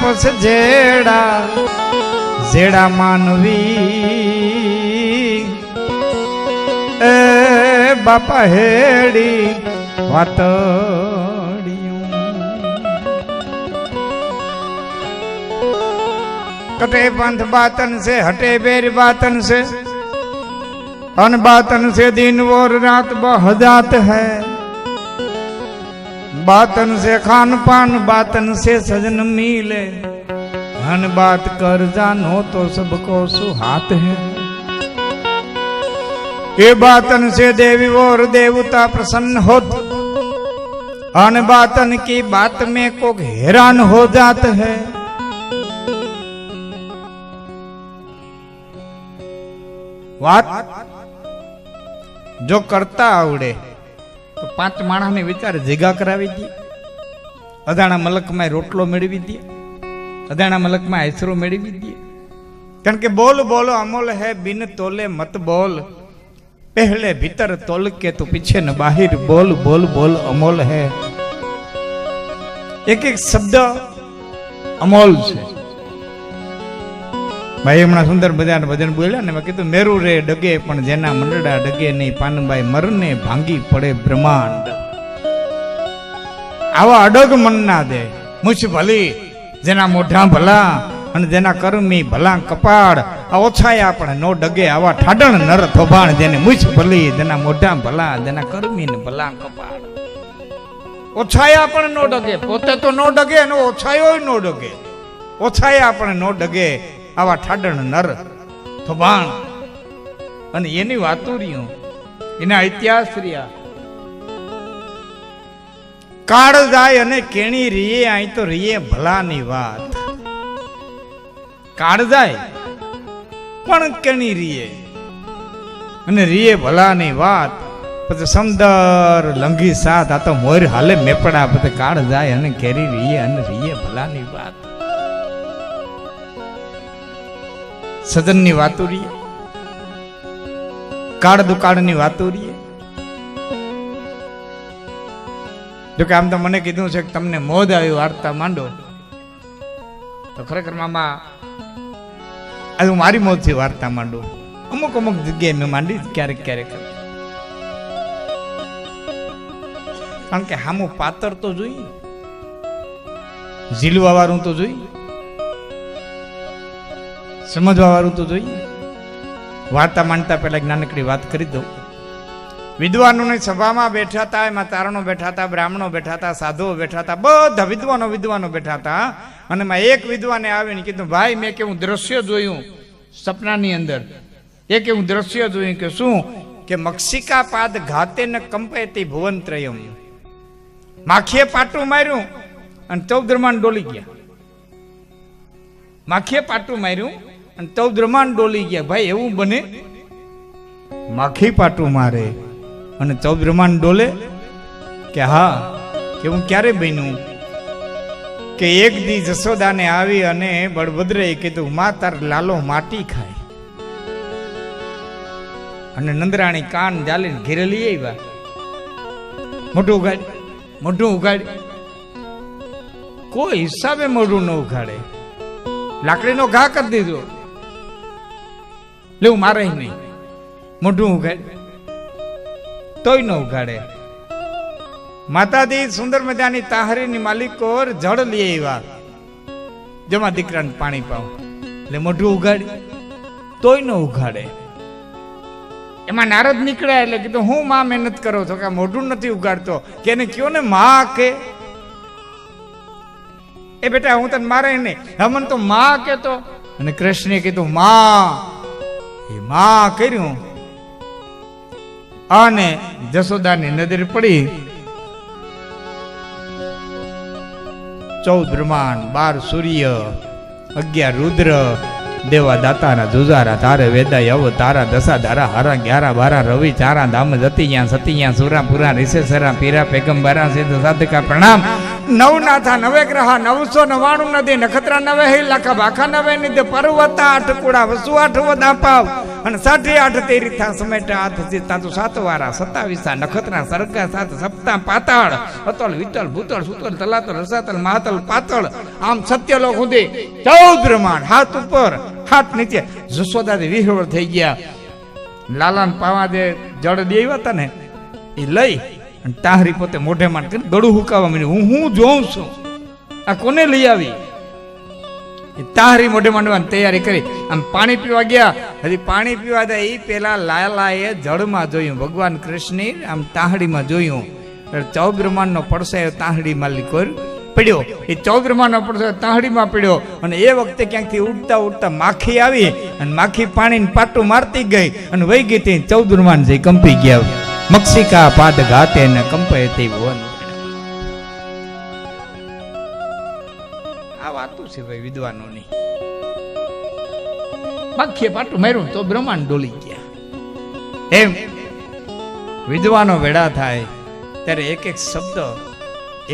પછ જેડા જેડા માનવી એ બાપા હેડી વાતડિયું કટે પંથ બાતન से हटे बेर बातन से अन बातन से दिन और रात बहजात है बातन से खान पान बातन से सजन मिले हन बात कर जानो तो सबको सुहात है ये बातन से देवी और देवता प्रसन्न होत अन बातन की बात में को हैरान हो जात है વાત જો કરતા આવડે તો 5 માણસને વિચાર જગ્યા કરાવી દે અદાણા મલકમાં રોટલો મેળવી દે અદાણા મલકમાં આશરો મેળવી દે કારણ કે બોલ બોલો અમોલ હે બિન તોલે મત બોલ પહેલે ભીતર તોલ કે તો પીછે ન બાહિર બોલ બોલ બોલ અમોલ હે એક એક શબ્દ અમોલ છે ભાઈ હમણાં સુંદર બજાર ભજન બોલ્યા ને મેં કીધું મેરુ રે ડગે પણ જેના મંડળા ડગે નહીં પાનભાઈ મરને ભાંગી પડે બ્રહ્માંડ આવા અડગ મન ના દે મુછ ભલી જેના મોઢા ભલા અને જેના કર્મી ભલા કપાળ આ ઓછાયા પણ નો ડગે આવા ઠાડણ નર થોભાણ જેને મુછ ભલી જેના મોઢા ભલા જેના કર્મી ને ભલા કપાળ ઓછાયા પણ નો ડગે પોતે તો નો ડગે અને ઓછાયો નો ડગે ઓછાયા પણ નો ડગે આવા ઠાડણ નર થોભાણ અને એની વાતો રહ્યું એના ઇતિહાસ રહ્યા કાળ જાય અને કેણી રીએ અહીં તો રીએ ભલાની વાત કાળ જાય પણ કેણી રીએ અને રીએ ભલાની વાત પછી સમદર લંઘી સાથ આ તો મોર હાલે મેપડા પછી કાળ જાય અને કેરી રીએ અને રીએ ભલાની વાત સદનની વાતો રીએ કાળ દુકાળની વાતો રીએ જોકે આમ તો મને કીધું છે કે તમને મોજ આવી વાર્તા માંડો તો ખરેખર મામા આજે હું મારી મોજથી વાર્તા માંડું અમુક અમુક જગ્યાએ મેં માંડી ક્યારેક ક્યારેક કારણ કે હામું પાતર તો જોઈએ ઝીલવા વાળું તો જોઈએ સમજવા વાળું તો જોઈએ વાર્તા માંડતા પહેલા એક નાનકડી વાત કરી દઉં વિદ્વાનોની સભામાં બેઠા હતા એમાં તારણો બેઠા હતા બ્રાહ્મણો બેઠા હતા સાધુઓ બેઠા હતા બધા વિદ્વાનો બેઠા હતા અને એમાં એક વિદ્વાને આવીને કીધું ભાઈ મેં કેવું દ્રશ્ય જોયું સપનાની અંદર એક એવું દ્રશ્ય જોયું કે શું કે મક્ષિકા પાદ ઘાતે ન કંપેતી ભુવનત્રયમ માખીએ પાટું માર્યું અને 14 બ્રહ્માંડ ડોલી ગયા માખીએ પાટું માર્યું અને 14 બ્રહ્માંડ ડોલી ગયા ભાઈ એવું બને માખી પાટું મારે અને 14 બ્રહ્માંડ ડોલે કે હા કે હું ક્યારે બન્યું કે એક દી જશોદાને આવી અને બળભદ્રએ કીધું માં તાર લાલો માટી ખાય અને નંદરાણી કાન જાલીને ઘેરે લઈ આવ્યા મોઢું ઉગાડી કોઈ હિસાબે મોઢું ન ઉગાડે લાકડીનો ઘા કરી દીધો લેવું મારે નહીં મોઢું ઉગાડે તોય ન ઉગાડે માતાજી સુંદર મજાની તાહરીની માલિકો જળ લઈ આવ્યા જેમાં દીકરાને પાણી પાવ એટલે મોઢું ઉગાડી તોય ન ઉગાડે એમાં નારદ નીકળ્યા એટલે કીધું હું માં મહેનત કરો છો કે મોઢું નથી ઉગાડતો કે એને કયો ને માં કે એ બેટા હું તને મારે નહીં હમન તો માં કેતો અને કૃષ્ણે કીધું માં એ માં કર્યું અને જશોદાની નજર પડી 14 બ્રહ્માંડ 12 સૂર્ય 11 રુદ્ર દેવા દાતાના જુજારા તારે વેદાય અવ તારા દશા ધારા હારા 11 12 રવિ ચારા ધામ જતિયા સતિયા સુરા પુરા રિષેસરા પીરા પેગંબરા સિદ્ધ સાધકા પ્રણામ નવ ના થા નવે ગ્રહા 999 નદી નખત્રા નવે હે લાખા બાખા નવે નિધે પર્વતા આઠ કુડા વસુ આઠ વદા પાવ અને 68 તેરી થા સમેટા હાથ તાતો સાત વારા 27 નખત્રા સરગા સાત સપ્તા પાતાળ અતલ વિતલ ભૂતળ સુતલ તલાતલ રસાતલ મહાતલ પાતળ આમ સત્યલોક સુધી 14 બ્રહ્માંડ હાથ ઉપર હાથ નીચે જસોદાથી વિહવળ થઈ ગયા. લાલાન પાવા દે જળ દેવા હતા ને એ લઈ અને તાહરી પોતે મોઢે માં કરી ગળું હુકાવા માંડ્યું. હું જોઉં છું આ કોને લઈ આવી. એ તાહરી મોઢે માંડવાની તૈયારી કરી આમ પાણી પીવા ગયા. હજી પાણી પીવા દે એ પેલા લાલાએ જળમાં જોયું ભગવાન કૃષ્ણ આમ તાહડીમાં જોયું. 14 બ્રહ્માંડ નો પડસાયો તાહડીમાં લીકોર પડ્યો. એ 14 બ્રહ્માંડ નો પડસાયો તાહડીમાં પડ્યો અને એ વખતે ક્યાંકથી ઉડતા ઉડતા માખી આવી અને માખી પાણીને પાટું મારતી ગઈ અને વહી ગઈ. તે 14 બ્રહ્માંડ જઈ કંપી ગયા. મક્ષિકા પાદ ગાતે ને કંપે તે વન. આ વાતું છે ભાઈ વિદ્વાનોની. માખીએ પાટું માર્યું તો બ્રહ્માંડ ડોલી ગયા. એમ વિદ્વાનો વેડા થાય ત્યારે એક એક શબ્દ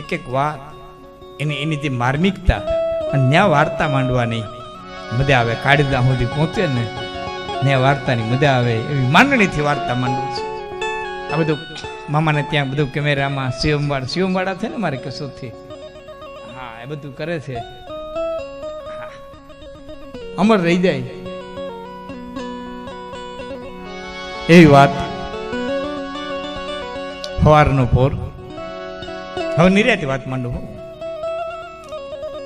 એક એક વાત એની જે માર્મિકતા અને ન્યા વાર્તા માંડવાની મજા આવે. કાળીદા સુધી પહોંચે ને ન્યા વાર્તાની મજા આવે એવી માંડણીથી વાર્તા માંડવું છે. આ બધું મામાને ત્યાં બધું કેમેરામાં શિવમવાળા છે ને મારે કસોથી, હા એ બધું કરે છે. અમર રહી જાય એવી વાત. સવારનો પોર હવે નિર્યાતી વાત માંડું.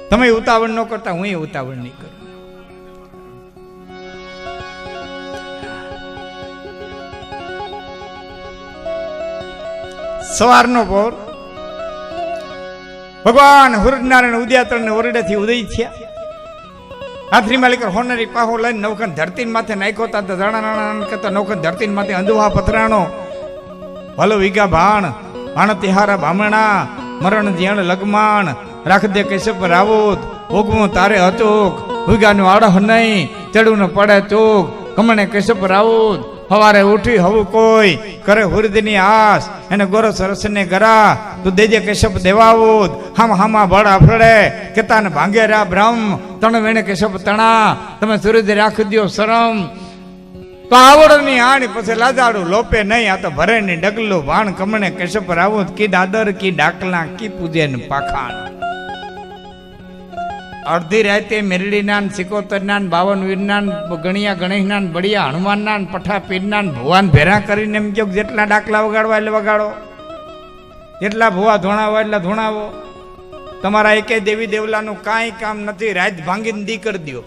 તમે ઉતાવળ ન કરતા હું ઉતાવળ નહીં કરું. સવારનો પોર ભગવાન હુરનારાયણ ઉદયાતણ ને ઓરડેથી ઉદય થયા. હાથરી માલિક હોનરી પાહો લઈને નવખન ધરતી માથે નાખ્યો તા ધરણા કરતા નવખન ધરતી માથે અંધુહા પથરાણો ભલો વિગા ભાણ ભાણ તિહારા ભામણા મરણ જ્યાણ લગમાણ રાખ દે કેશપ રાવોત ઓગમો તારે અચોક વિગાનું આડહ નહીં ચડું ન પડે ચોક કમણે કેશપ રાવોત સવારે ઉઠી હવું કોઈ કરે હુરદની આસ એને ગોરસ રસને ગરા તું દેજે કેશપ દેવાવોત હામ હામા ભળ આફડે કેતાને ભાંગે રા બ્રહ્મ તણ વેણે કેશપ તણા તમે સૂરજ રાખી દ્યો શરમ તો આવડની આણી પછી લાજાડું લોપે નહીં. આ તો ભરે ની ડગલું ભાણ કમણે કેશપ રાવોત કી દાદર કી ડાકલા કી પૂજે ને પાખાણ. અડધી રાતે મેરડી નાન સિકોતર નાન 52 વીરનાન ગણિયા ગણેશ નાન બળિયા હનુમાન નાન પઠા પીર નાન ભુવાન ભેરા કરીને એમ કહો જેટલા ડાકલા વગાડવા એટલે વગાડો, જેટલા ભુવા ધોણાવો એટલે ધોણાવો. તમારા એકે દેવી દેવલાનું કાંઈ કામ નથી. રાત ભાંગીને દી કરી દો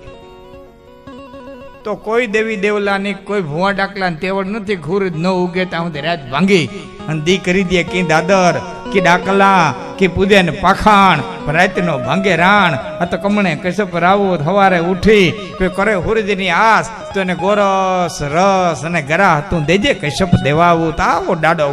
તો કોઈ દેવી દેવલાની કોઈ ભુવા ડાકલા તેવડ નથી. ખૂર ન ઉગે ત્યાં સુધી રાત ભાંગી અને દી કરી દે કી દાદર કી ડાકલા કી પૂજે ને પાખાણ રાત નો ભાંગે રાણ. આ તો કમણે કેશપ રાવોત સવારે ઉઠી કોઈ કરે હુરજની આસ તો એને ગોરસ રસ અને ગરા તું દેજે કેશપ દેવાવું. આવો ડાડો